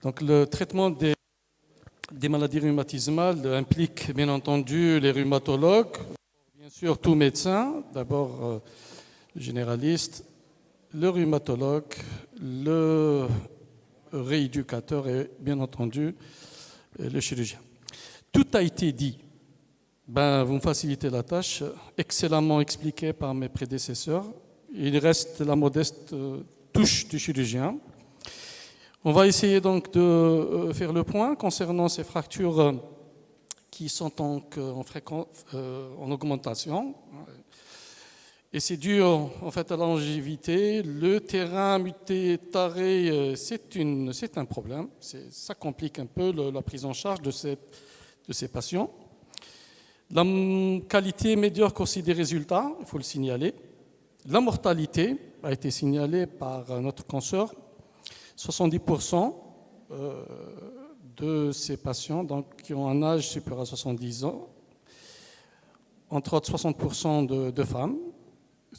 Donc le traitement des maladies rhumatismales implique bien entendu les rhumatologues, bien sûr tout médecin, d'abord le généraliste, le rhumatologue, le rééducateur et bien entendu le chirurgien. Tout a été dit. Vous me facilitez la tâche, excellemment expliqué par mes prédécesseurs. Il reste la modeste touche du chirurgien. On va essayer donc de faire le point concernant ces fractures qui sont donc en augmentation. Et c'est dû en fait à la longévité. Le terrain muté taré, c'est un problème. Ça complique un peu la prise en charge de ces patients. La qualité médiocre aussi des résultats, il faut le signaler. La mortalité a été signalée par notre consoeur. 70% de ces patients donc, qui ont un âge supérieur à 70 ans, entre autres 60% de femmes.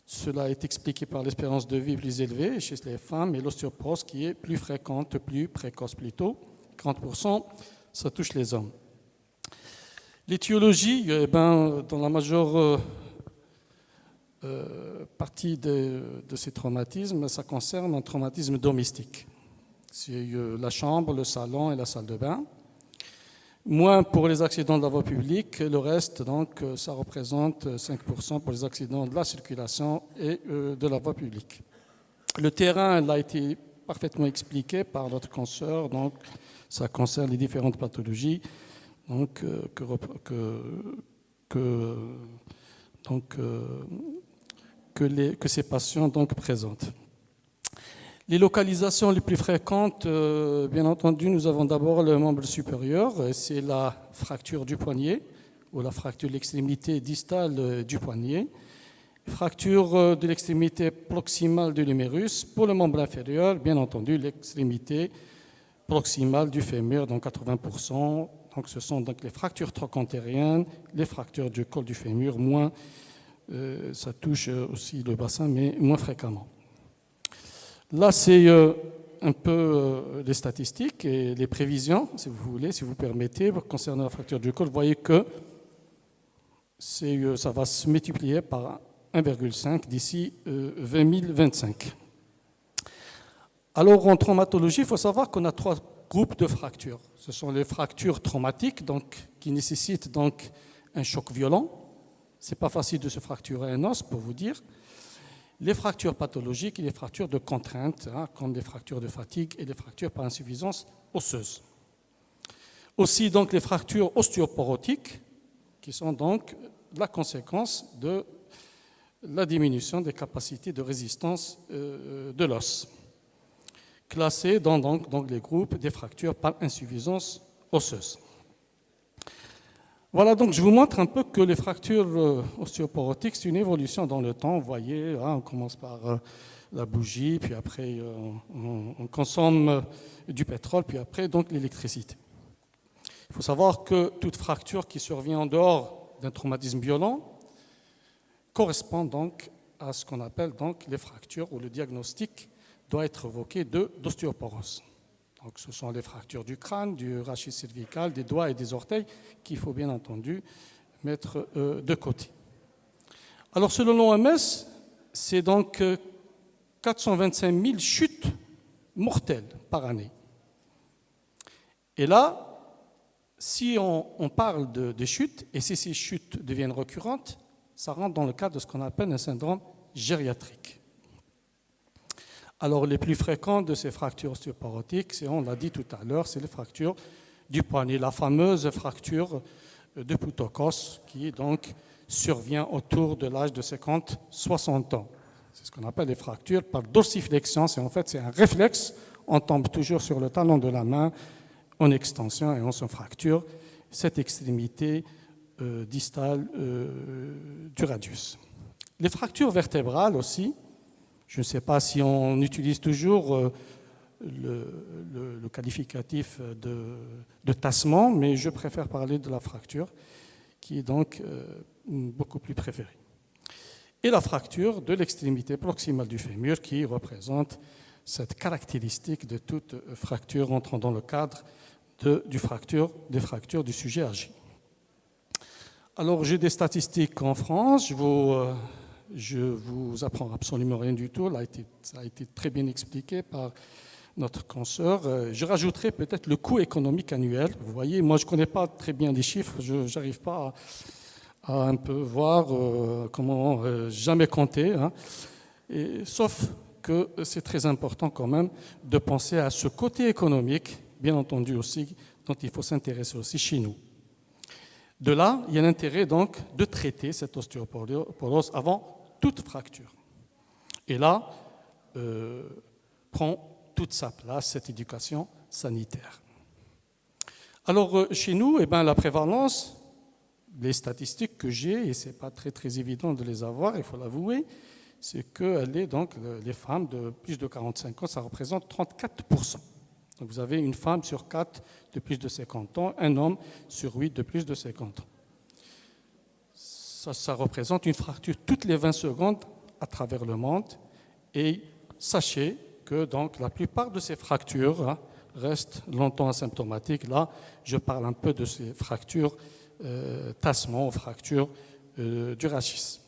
Cela est expliqué par l'espérance de vie plus élevée chez les femmes et l'ostéoporose qui est plus fréquente, plus précoce plutôt. 40%, ça touche les hommes. L'étiologie, dans la majeure partie de ces traumatismes, ça concerne un traumatisme domestique. C'est la chambre, le salon et la salle de bain. Moins pour les accidents de la voie publique, le reste, donc, ça représente 5% pour les accidents de la circulation et de la voie publique. Le terrain a été parfaitement expliqué par notre consoeur, donc ça concerne les différentes pathologies donc, que ces patients donc, présentent. Les localisations les plus fréquentes, bien entendu, nous avons d'abord le membre supérieur, c'est la fracture du poignet ou la fracture de l'extrémité distale du poignet, fracture de l'extrémité proximale de l'humérus. Pour le membre inférieur, bien entendu, l'extrémité proximale du fémur, donc 80%. Donc, ce sont donc les fractures trochantériennes, les fractures du col du fémur, moins, ça touche aussi le bassin, mais moins fréquemment. Là, c'est un peu les statistiques et les prévisions, si vous voulez, si vous permettez, concernant la fracture du col. Vous voyez que ça va se multiplier par 1,5 d'ici 2025. Alors, en traumatologie, il faut savoir qu'on a 3 groupes de fractures. Ce sont les fractures traumatiques, donc, qui nécessitent donc, un choc violent. Ce n'est pas facile de se fracturer un os, pour vous dire. Les fractures pathologiques et les fractures de contrainte, comme les fractures de fatigue et les fractures par insuffisance osseuse. Aussi donc les fractures ostéoporotiques, qui sont donc la conséquence de la diminution des capacités de résistance de l'os, classées dans donc les groupes des fractures par insuffisance osseuse. Voilà, donc je vous montre un peu que les fractures ostéoporotiques, c'est une évolution dans le temps. Vous voyez, on commence par la bougie, puis après on consomme du pétrole, puis après donc l'électricité. Il faut savoir que toute fracture qui survient en dehors d'un traumatisme violent correspond donc à ce qu'on appelle donc les fractures où le diagnostic doit être évoqué d'ostéoporose. Donc, ce sont les fractures du crâne, du rachis cervical, des doigts et des orteils qu'il faut bien entendu mettre de côté. Alors, selon l'OMS, c'est donc 425 000 chutes mortelles par année. Et là, si on parle de chutes, et si ces chutes deviennent récurrentes, ça rentre dans le cadre de ce qu'on appelle un syndrome gériatrique. Alors, les plus fréquents de ces fractures ostéoporotiques, on l'a dit tout à l'heure, c'est les fractures du poignet, la fameuse fracture de Poutokos qui donc survient autour de l'âge de 50-60 ans. C'est ce qu'on appelle les fractures par dorsiflexion. En fait, c'est un réflexe. On tombe toujours sur le talon de la main en extension et on se fracture cette extrémité distale du radius. Les fractures vertébrales aussi. Je ne sais pas si on utilise toujours le qualificatif de tassement, mais je préfère parler de la fracture, qui est donc beaucoup plus préférée. Et la fracture de l'extrémité proximale du fémur, qui représente cette caractéristique de toute fracture entrant dans le cadre des fractures du sujet âgé. Alors, j'ai des statistiques en France. Je vous apprends absolument rien du tout. Ça a été très bien expliqué par notre consoeur. Je rajouterai peut-être le coût économique annuel. Vous voyez, moi, je ne connais pas très bien les chiffres. Je n'arrive pas à un peu voir comment jamais compter. Hein. Sauf que c'est très important quand même de penser à ce côté économique, bien entendu aussi, dont il faut s'intéresser aussi chez nous. De là, il y a l'intérêt donc de traiter cette ostéoporose avant toute fracture. Et là, prend toute sa place cette éducation sanitaire. Alors, chez nous, la prévalence, les statistiques que j'ai, et ce n'est pas très, très évident de les avoir, il faut l'avouer, c'est que les femmes de plus de 45 ans, ça représente 34%. Donc vous avez une femme sur 4 de plus de 50 ans, un homme sur 8 de plus de 50 ans. Ça représente une fracture toutes les 20 secondes à travers le monde. Et sachez que donc, la plupart de ces fractures restent longtemps asymptomatiques. Là, je parle un peu de ces fractures tassement, fractures du rachis.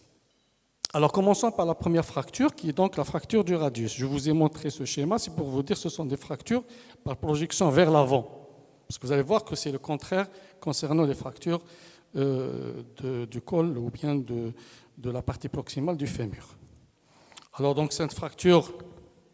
Alors, commençons par la première fracture, qui est donc la fracture du radius. Je vous ai montré ce schéma, c'est pour vous dire que ce sont des fractures par projection vers l'avant. Parce que vous allez voir que c'est le contraire concernant les fractures du col ou bien de la partie proximale du fémur. Alors, donc, cette fracture,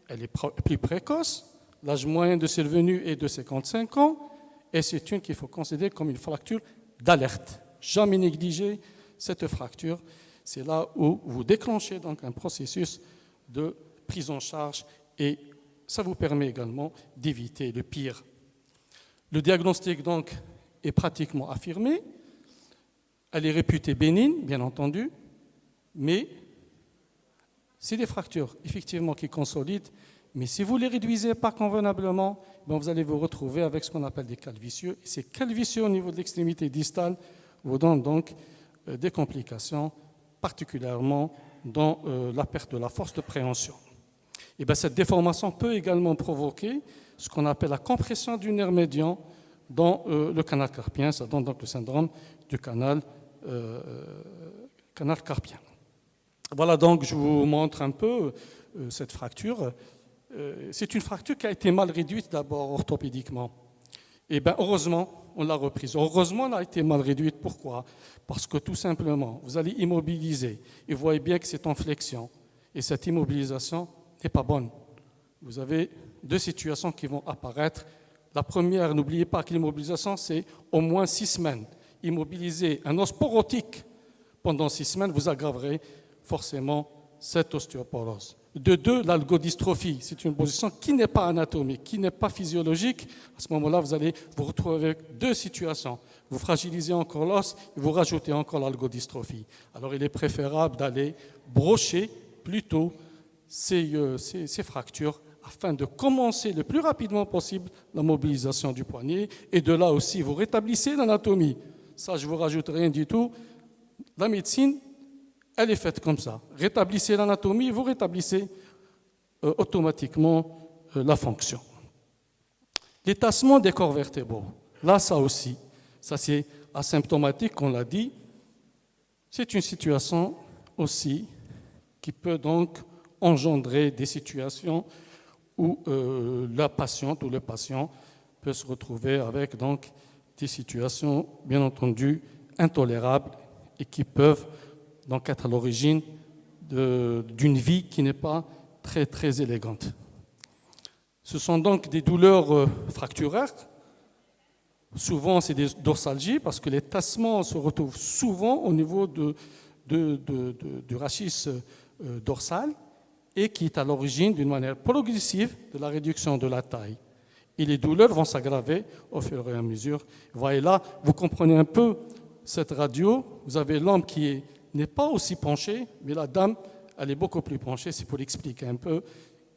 elle est plus précoce. L'âge moyen de survenue est de 55 ans. Et c'est une qu'il faut considérer comme une fracture d'alerte. Jamais négliger cette fracture. C'est là où vous déclenchez donc un processus de prise en charge et ça vous permet également d'éviter le pire. Le diagnostic donc est pratiquement affirmé. Elle est réputée bénigne, bien entendu, mais c'est des fractures effectivement qui consolident. Mais si vous ne les réduisez pas convenablement, vous allez vous retrouver avec ce qu'on appelle des cals vicieux. Et ces cals vicieux au niveau de l'extrémité distale vous donnent donc des complications, particulièrement dans la perte de la force de préhension. Et cette déformation peut également provoquer ce qu'on appelle la compression du nerf médian dans le canal carpien. Ça donne donc le syndrome du canal carpien. Voilà donc, je vous montre un peu cette fracture. C'est une fracture qui a été mal réduite d'abord orthopédiquement. Et heureusement, on l'a reprise. Heureusement, elle a été mal réduite. Pourquoi? Parce que tout simplement, vous allez immobiliser. Et vous voyez bien que c'est en flexion. Et cette immobilisation n'est pas bonne. Vous avez deux situations qui vont apparaître. La première, n'oubliez pas que l'immobilisation, c'est au moins 6 semaines. Immobiliser un os porotique pendant 6 semaines, vous aggraverez forcément cette ostéoporose. De deux, l'algodystrophie, c'est une position qui n'est pas anatomique, qui n'est pas physiologique. À ce moment-là, vous allez vous retrouver avec deux situations. Vous fragilisez encore l'os et vous rajoutez encore l'algodystrophie. Alors, il est préférable d'aller brocher plutôt ces fractures afin de commencer le plus rapidement possible la mobilisation du poignet. Et de là aussi, vous rétablissez l'anatomie. Ça, je ne vous rajoute rien du tout. La médecine, elle est faite comme ça. Rétablissez l'anatomie, vous rétablissez automatiquement la fonction. Les tassements des corps vertébraux, là, ça aussi, ça c'est asymptomatique, on l'a dit. C'est une situation aussi qui peut donc engendrer des situations où la patiente ou le patient peut se retrouver avec donc des situations, bien entendu, intolérables et qui peuvent donc être à l'origine d'une vie qui n'est pas très, très élégante. Ce sont donc des douleurs fracturaires. Souvent, c'est des dorsalgies parce que les tassements se retrouvent souvent au niveau du rachis dorsal et qui est à l'origine d'une manière progressive de la réduction de la taille. Et les douleurs vont s'aggraver au fur et à mesure. Vous voyez là, vous comprenez un peu cette radio. Vous avez l'homme qui n'est pas aussi penché, mais la dame, elle est beaucoup plus penchée. C'est pour expliquer un peu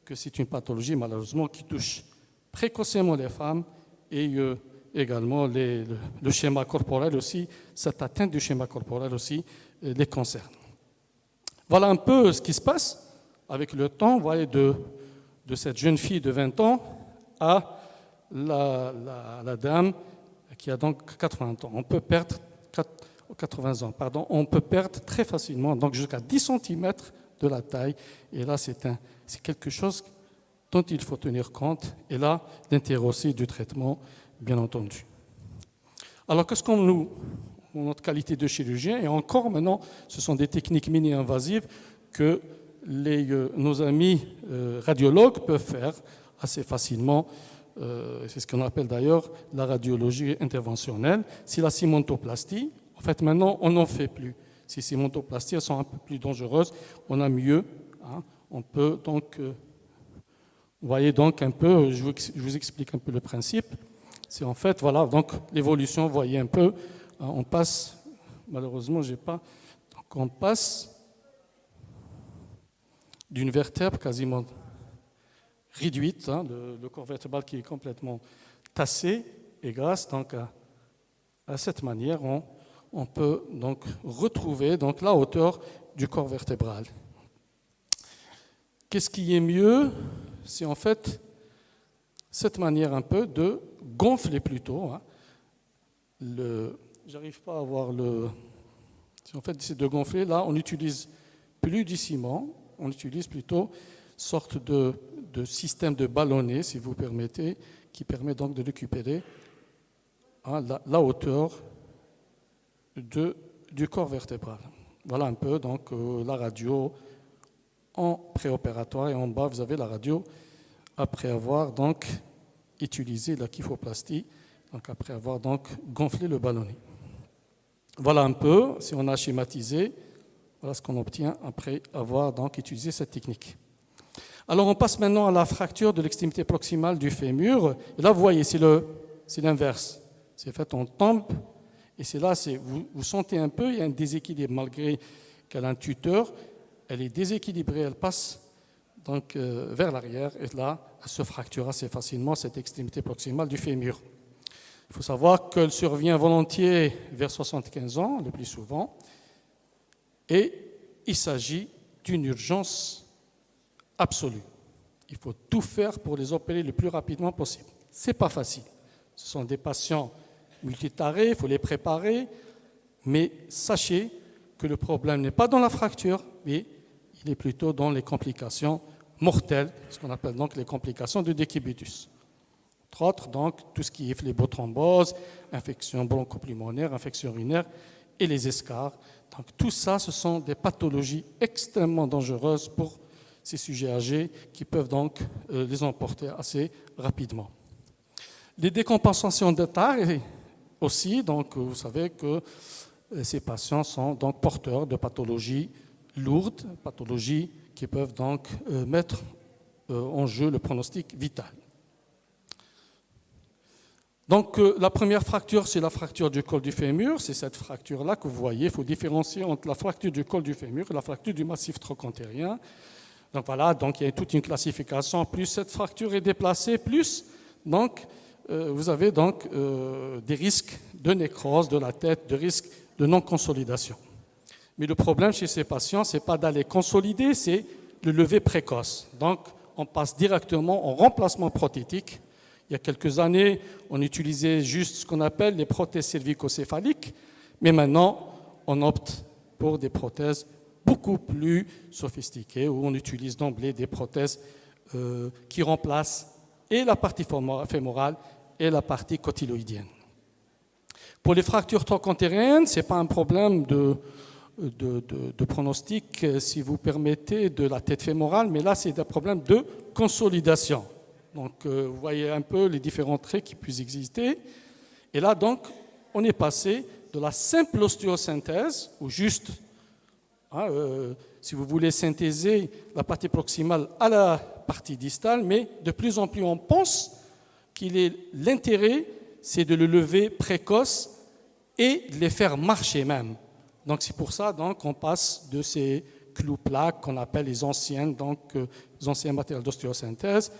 que c'est une pathologie, malheureusement, qui touche précocement les femmes et également le schéma corporel aussi, cette atteinte du schéma corporel aussi les concerne. Voilà un peu ce qui se passe avec le temps, vous voyez, de cette jeune fille de 20 ans à la dame qui a donc 80 ans. On peut perdre 80 ans, pardon, on peut perdre très facilement, donc jusqu'à 10 cm de la taille. Et là, c'est quelque chose dont il faut tenir compte. Et là, l'intérêt aussi du traitement, bien entendu. Alors, qu'est-ce qu'on nous, notre qualité de chirurgien, et encore maintenant, ce sont des techniques mini-invasives que nos amis radiologues peuvent faire assez facilement. C'est ce qu'on appelle d'ailleurs la radiologie interventionnelle. C'est la cimantoplastie. En fait, maintenant, on n'en fait plus. Ces cimantoplasties, elles sont un peu plus dangereuses. On a mieux. Hein. On peut donc... vous voyez donc un peu, je vous explique un peu le principe. C'est en fait, voilà, donc l'évolution, vous voyez un peu, hein, on passe, malheureusement, j'ai pas, donc on passe d'une vertèbre quasiment réduite, hein, le corps vertébral qui est complètement tassé, et grâce donc à cette manière, on peut donc retrouver donc la hauteur du corps vertébral. Qu'est-ce qui est mieux? C'est en fait cette manière un peu de gonfler plutôt. Hein. J'arrive pas à voir le... En fait, c'est de gonfler. Là, on n'utilise plus du ciment, on utilise plutôt une sorte de système de ballonnet, si vous permettez, qui permet donc de récupérer hein, la hauteur du corps vertébral. Voilà un peu donc la radio en préopératoire, et en bas vous avez la radio après avoir donc utilisé la kyphoplastie, donc après avoir donc gonflé le ballonnet. Voilà un peu, si on a schématisé, voilà ce qu'on obtient après avoir donc utilisé cette technique. Alors on passe maintenant à la fracture de l'extrémité proximale du fémur. Et là vous voyez, c'est l'inverse. C'est en fait on tombe, et c'est là, vous sentez un peu, il y a un déséquilibre malgré qu'elle a un tuteur, elle est déséquilibrée, elle passe donc vers l'arrière, et là, elle se fracture assez facilement, cette extrémité proximale du fémur. Il faut savoir qu'elle survient volontiers vers 75 ans, le plus souvent, et il s'agit d'une urgence absolue. Il faut tout faire pour les opérer le plus rapidement possible. Ce n'est pas facile. Ce sont des patients multitarés, il faut les préparer, mais sachez que le problème n'est pas dans la fracture, mais il est plutôt dans les complications mortelles, ce qu'on appelle donc les complications du décubitus. Entre autres, donc, tout ce qui est phlébothrombose, infection bronchopulmonaire, infection urinaire et les escarres. Donc, tout ça, ce sont des pathologies extrêmement dangereuses pour ces sujets âgés qui peuvent donc les emporter assez rapidement. Les décompensations de taille aussi, donc vous savez que ces patients sont donc porteurs de pathologies lourdes, pathologies qui peuvent donc mettre en jeu le pronostic vital. Donc la première fracture, c'est la fracture du col du fémur. C'est cette fracture-là que vous voyez. Il faut différencier entre la fracture du col du fémur et la fracture du massif trochantérien. Donc voilà, donc il y a toute une classification. Plus cette fracture est déplacée, plus donc vous avez donc des risques de nécrose de la tête, de risques de non-consolidation. Mais le problème chez ces patients, ce n'est pas d'aller consolider, c'est le lever précoce. Donc on passe directement en remplacement prothétique. Il y a quelques années, on utilisait juste ce qu'on appelle les prothèses cervico-céphaliques, mais maintenant, on opte pour des prothèses beaucoup plus sophistiquées, où on utilise d'emblée des prothèses qui remplacent et la partie fémorale et la partie cotyloïdienne. Pour les fractures trochantériennes, ce n'est pas un problème de pronostic, si vous permettez, de la tête fémorale, mais là, c'est un problème de consolidation. Donc, vous voyez un peu les différents traits qui puissent exister. Et là, donc, on est passé de la simple ostéosynthèse, ou juste, si vous voulez synthéser la partie proximale à la partie distale, mais de plus en plus, on pense qu'il est l'intérêt, c'est de le lever précoce et de les faire marcher même. Donc, c'est pour ça qu'on passe de ces clous-plaques qu'on appelle les anciens matériels d'ostéosynthèse.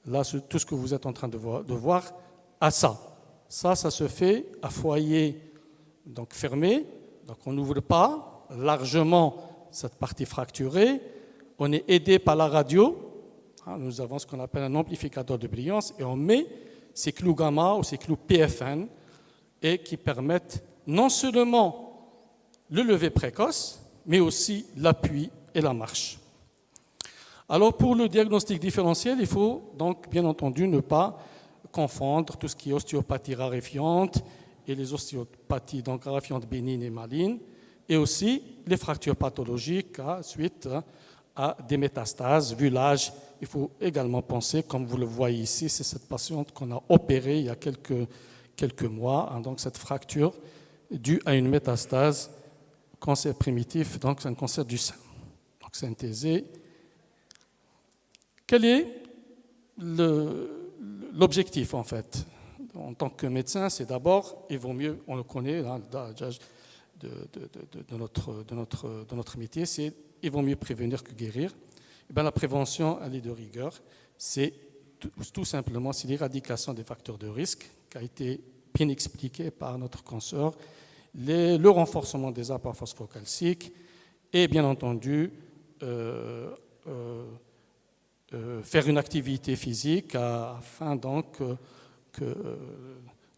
Là, tout ce que vous êtes en train de voir, à ça. Ça se fait à foyer donc fermé. Donc, on n'ouvre pas largement cette partie fracturée. On est aidé par la radio. Nous avons ce qu'on appelle un amplificateur de brillance et on met ces clous gamma ou ces clous PFN et qui permettent non seulement le lever précoce, mais aussi l'appui et la marche. Alors pour le diagnostic différentiel, il faut donc bien entendu ne pas confondre tout ce qui est ostéopathie raréfiante et les ostéopathies donc raréfiantes bénignes et malignes, et aussi les fractures pathologiques suite à des métastases. Vu l'âge, il faut également penser, comme vous le voyez ici, c'est cette patiente qu'on a opérée il y a quelques mois, donc cette fracture due à une métastase, cancer primitif, donc c'est un cancer du sein. Donc synthésé. Quel est l'objectif en fait? En tant que médecin, c'est d'abord, il vaut mieux, on le connaît, de notre métier, c'est il vaut mieux prévenir que guérir. Et bien, la prévention, elle est de rigueur. C'est tout simplement c'est l'éradication des facteurs de risque qui a été bien expliqué par notre consoeur, le renforcement des apports phosphocalciques et bien entendu faire une activité physique afin donc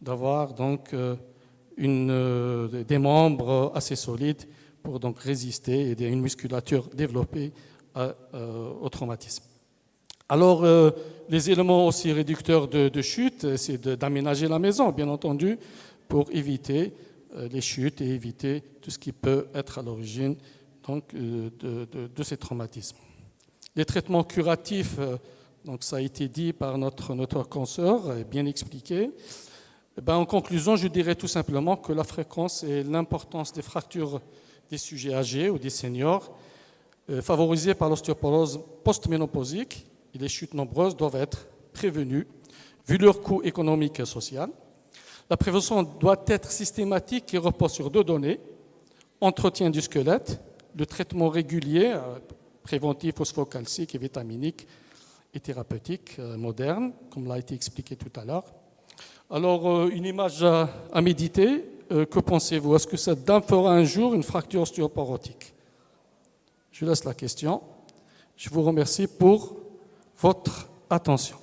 d'avoir donc des membres assez solides pour donc résister et une musculature développée au traumatisme. Alors, les éléments aussi réducteurs de chute, c'est d'aménager la maison, bien entendu, pour éviter les chutes et éviter tout ce qui peut être à l'origine donc, de ces traumatismes. Les traitements curatifs, donc ça a été dit par notre consoeur, bien expliqué. En conclusion, je dirais tout simplement que la fréquence et l'importance des fractures des sujets âgés ou des seniors, favorisées par l'ostéoporose post-ménopausique, et les chutes nombreuses doivent être prévenues, vu leur coût économique et social. La prévention doit être systématique et repose sur 2 données, entretien du squelette, le traitement régulier, préventif, phosphocalcique et vitaminique et thérapeutique moderne, comme l'a été expliqué tout à l'heure. Alors, une image à méditer, que pensez-vous? Est-ce que cette dame fera un jour une fracture ostéoporotique? Je laisse la question. Je vous remercie pour votre attention.